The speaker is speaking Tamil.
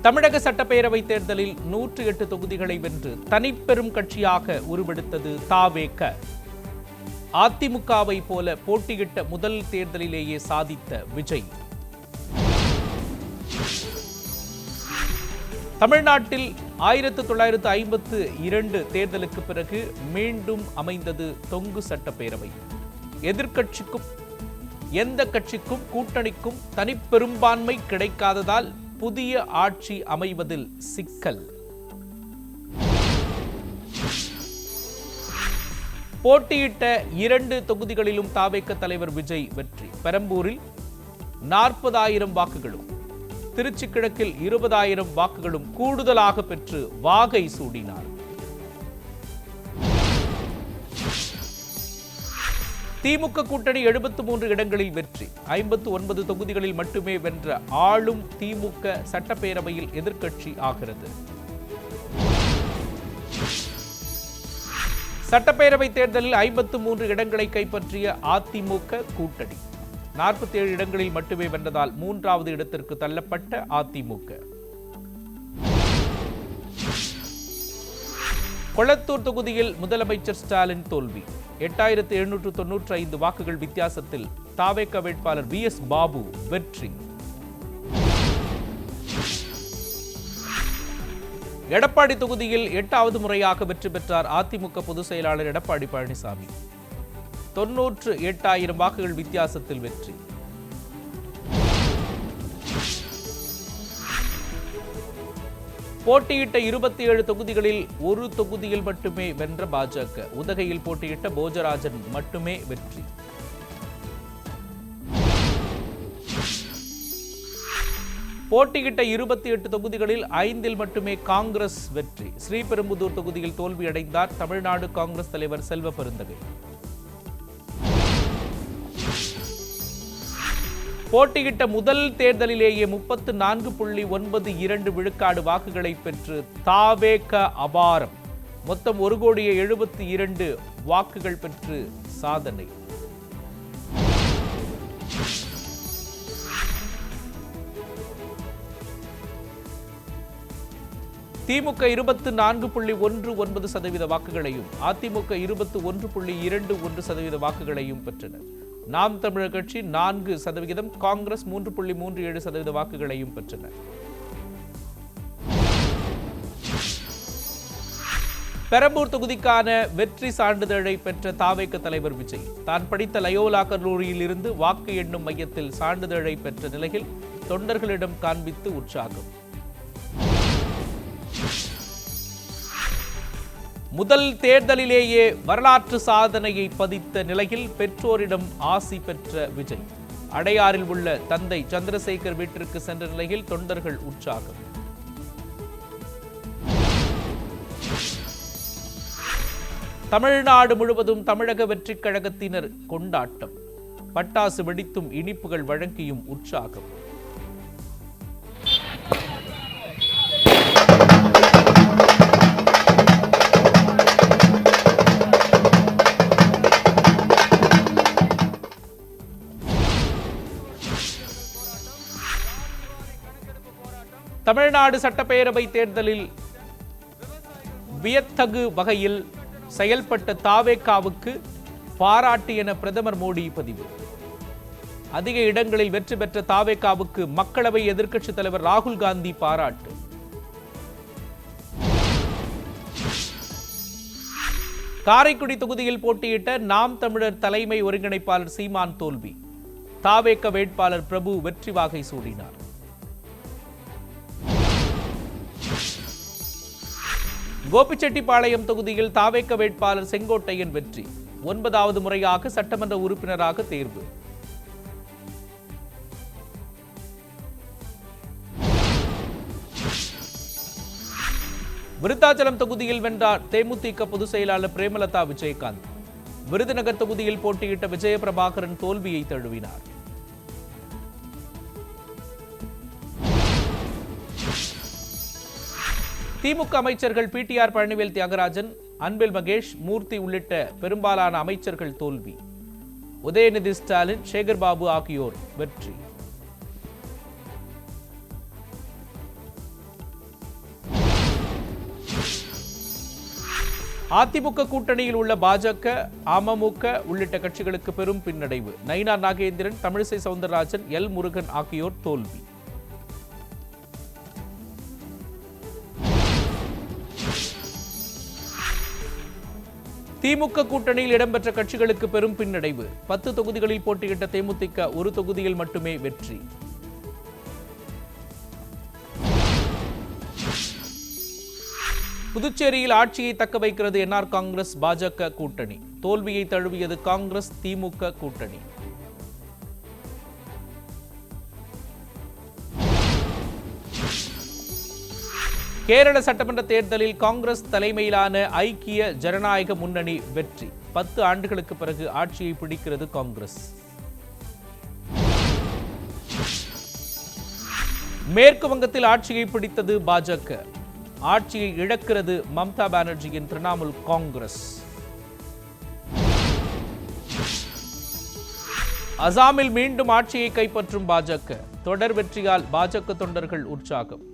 தமிழக சட்டப்பேரவைத் தேர்தலில் 108 தொகுதிகளை வென்று தனிப்பெரும் கட்சியாக உருவெடுத்தது தாவேக. அதிமுகவை போல போட்டியிட்ட முதல் தேர்தலிலேயே சாதித்த விஜய். தமிழ்நாட்டில் 1952 தேர்தலுக்கு பிறகு மீண்டும் அமைந்தது தொங்கு சட்டப்பேரவை. எதிர்க்கட்சிக்கும் எந்த கட்சிக்கும் கூட்டணிக்கும் தனிப்பெரும்பான்மை கிடைக்காததால் புதிய ஆட்சி அமைவதில் சிக்கல். போட்டியிட்ட 2 தொகுதிகளிலும் தாவேக தலைவர் விஜய் வெற்றி. பெரம்பூரில் 40,000 வாக்குகளும் திருச்சி கிழக்கில் 20,000 வாக்குகளும் கூடுதலாக பெற்று வாகை சூடினார். திமுக கூட்டணி 73 இடங்களில் வெற்றி. 59 தொகுதிகளில் மட்டுமே வென்ற ஆளும் திமுக சட்டப்பேரவையில் எதிர்க்கட்சி ஆகிறது. சட்டப்பேரவை தேர்தலில் 53 இடங்களை கைப்பற்றிய அதிமுக கூட்டணி 47 இடங்களில் மட்டுமே வென்றதால் 3வது இடத்திற்கு தள்ளப்பட்ட அதிமுக. கொளத்தூர் தொகுதியில் முதலமைச்சர் ஸ்டாலின் தோல்வி. 8795 வாக்குகள் வித்தியாசத்தில் தாவேக வேட்பாளர் VS பாபு வெற்றி. எடப்பாடி தொகுதியில் 8வது முறையாக வெற்றி பெற்றார் அதிமுக பொதுச் செயலாளர் எடப்பாடி பழனிசாமி. 98,000 வாக்குகள் வித்தியாசத்தில் வெற்றி. போட்டியிட்ட 27 தொகுதிகளில் ஒரு தொகுதியில் மட்டுமே வென்ற பாஜக. உதகையில் போட்டியிட்ட போஜராஜன் மட்டுமே வெற்றி. போட்டியிட்ட 28 தொகுதிகளில் 5 மட்டுமே காங்கிரஸ் வெற்றி. ஸ்ரீபெரும்புதூர் தொகுதியில் தோல்வியடைந்தார் தமிழ்நாடு காங்கிரஸ் தலைவர் செல்வ பெருந்தகை. போட்டியிட்ட முதல் தேர்தலிலேயே 34.92 விழுக்காடு வாக்குகளை பெற்று தாவேக அபாரம். மொத்தம் 1,72,00,000 வாக்குகள் பெற்று சாதனை. திமுக 24.19% வாக்குகளையும் அதிமுக 21.21% வாக்குகளையும் பெற்றனர். நாம் தமிழர் கட்சி 4%, காங்கிரஸ் 3.37% வாக்குகளையும் பெற்றனர். பெரம்பூர் தொகுதிக்கான வெற்றி சான்றிதழை பெற்ற தாவேக தலைவர் விஜய் தான் படித்த லயோலா கல்லூரியில் இருந்து வாக்கு எண்ணும் மையத்தில் சான்றிதழை பெற்ற நிலையில் தொண்டர்களிடம் காண்பித்து உற்சாகம். முதல் தேர்தலிலேயே வரலாற்று சாதனையை பதித்த நிலையில் பெற்றோரிடம் ஆசி பெற்ற விஜய் அடையாறில் உள்ள தந்தை சந்திரசேகர் வீட்டிற்கு சென்ற நிலையில் தொண்டர்கள் உற்சாகம். தமிழ்நாடு முழுவதும் தமிழக வெற்றிக் கழகத்தினர் கொண்டாட்டம். பட்டாசு வெடித்தும் இனிப்புகள் வழங்கியும் உற்சாகம். தமிழ்நாடு சட்டப்பேரவை தேர்தலில் வியத்தகு வகையில் செயல்பட்ட தாவேகாவுக்கு பாராட்டு என பிரதமர் மோடி பதிவு. அதிக இடங்களில் வெற்றி பெற்ற தாவேகாவுக்கு மக்களவை எதிர்க்கட்சித் தலைவர் ராகுல் காந்தி பாராட்டு. காரைக்குடி தொகுதியில் போட்டியிட்ட நாம் தமிழர் தலைமை ஒருங்கிணைப்பாளர் சீமான் தோல்வி. தாவேக வேட்பாளர் பிரபு வெற்றி வாகை சூடினார். கோபிச்செட்டிப்பாளையம் தொகுதியில் தாவேக வேட்பாளர் செங்கோட்டையன் வெற்றி. 9வது முறையாக சட்டமன்ற உறுப்பினராக தேர்வு. விருத்தாச்சலம் தொகுதியில் வென்றார் தேமுதிக பொதுச் செயலாளர் பிரேமலதா விஜயகாந்த். விருதுநகர் தொகுதியில் போட்டியிட்ட விஜயபிரபாகரன் தோல்வியை தழுவினார். திமுக அமைச்சர்கள் PTR பழனிவேல் தியாகராஜன், அன்பில் மகேஷ், மூர்த்தி உள்ளிட்ட பெரும்பாலான அமைச்சர்கள் தோல்வி. உதயநிதி ஸ்டாலின், சேகர்பாபு ஆகியோர் வெற்றி. அதிமுக கூட்டணியில் உள்ள பாஜக, அமமுக உள்ளிட்ட கட்சிகளுக்கு பெரும் பின்னடைவு. நயினார் நாகேந்திரன், தமிழிசை சவுந்தரராஜன், எல் முருகன் ஆகியோர் தோல்வி. திமுக கூட்டணியில் இடம்பெற்ற கட்சிகளுக்கு பெரும் பின்னடைவு. 10 தொகுதிகளில் போட்டியிட்ட தேமுதிக ஒரு தொகுதியில் மட்டுமே வெற்றி. புதுச்சேரியில் ஆட்சியை தக்க வைக்கிறது என்ஆர் காங்கிரஸ் பாஜக கூட்டணி. தோல்வியை தழுவியது காங்கிரஸ் திமுக கூட்டணி. கேரள சட்டமன்ற தேர்தலில் காங்கிரஸ் தலைமையிலான ஐக்கிய ஜனநாயக முன்னணி வெற்றி. 10 ஆண்டுகளுக்கு பிறகு ஆட்சியை பிடிக்கிறது காங்கிரஸ். மேற்கு வங்கத்தில் ஆட்சியை பிடித்தது பாஜக. ஆட்சியை இழக்கிறது மம்தா பானர்ஜியின் திரிணாமுல் காங்கிரஸ். அசாமில் மீண்டும் ஆட்சியை கைப்பற்றும் பாஜக. தொடர் வெற்றியால் பாஜக தொண்டர்கள் உற்சாகம்.